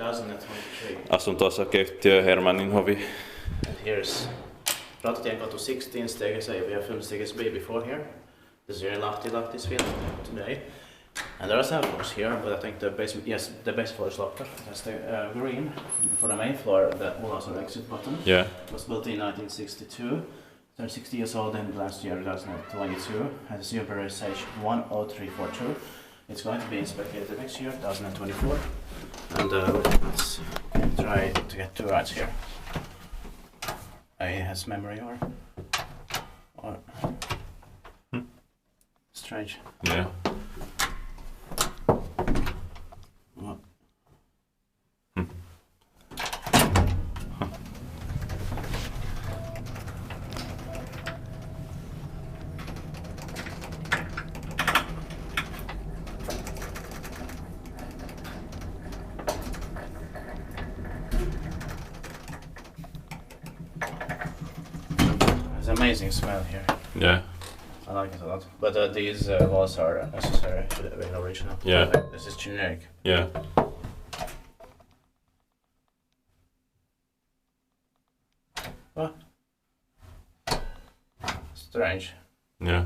2023. Asunto-osakeyhtiö Hermannin hovi. And here's Rautatienkatu 16, Steges A. We have filmed Steges B before here. This is here in Lahti, Lahti's film today. And there are several floors here, but I think the basement, yes, the base floor is locked. That's the green. For the main floor, the will also exit button. Yeah. Was built in 1962. Turned 60 years old in last year, 2022. Has a super stage 10342. It's going to be inspected next year, 2024. And let's try to get two rides here. It has memory or strange. Yeah. What? It's amazing smell here. Yeah. I like it a lot. But these walls are necessary to be original. Yeah. This is generic. Yeah. What? Strange. Yeah.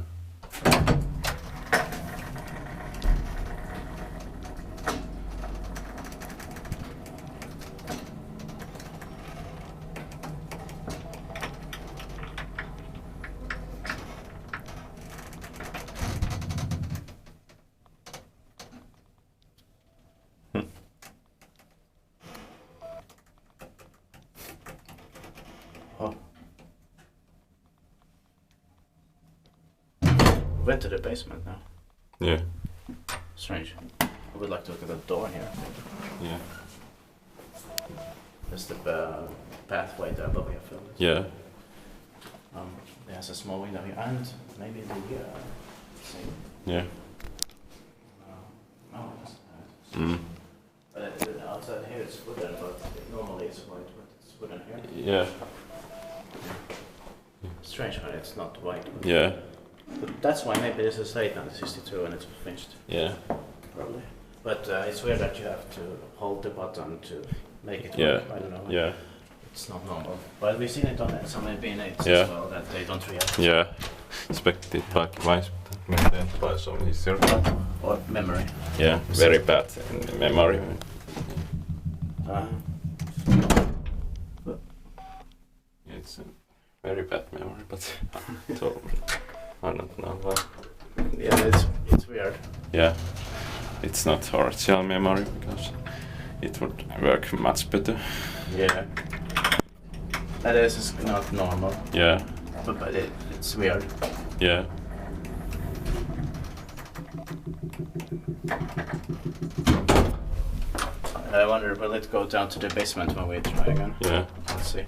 Oh. Went to the basement now. Yeah. Strange. I would like to look at the door here. Yeah. There's the pathway there, but we have filmed it. Yeah. There's a small window here, and maybe the same. Yeah. Oh, that's Mm. outside here it's wooden, but normally it's white, but it's wooden here. Yeah. Strange when it's not white. Yeah. But that's why maybe this is late 1962 and it's finished. Yeah. Probably. But it's weird that you have to hold the button to make it Yeah. work. I don't know. Yeah. It's not normal. But we've seen it on some B&Aids Yeah. as well, that they don't react. Yeah. Expected paikkivaisuutta. Miten se on easier. Or memory. Yeah. Very bad in memory. It's a very bad memory, but I don't know why. Yeah, it's weird. Yeah. It's not original memory because it would work much better. Yeah. That is not normal. Yeah. But it's weird. Yeah. I wonder, will it go down to the basement when we try again? Yeah. Let's see.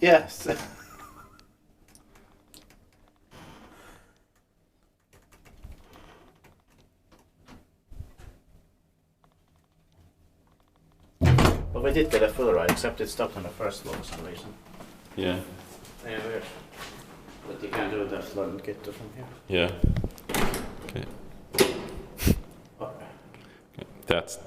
Yes. But we did get a full ride, except it stopped on the first floor for some reason. Yeah. Yeah, weird. But you can do the Rautatienkatu from here. Yeah. Okay. Okay. That's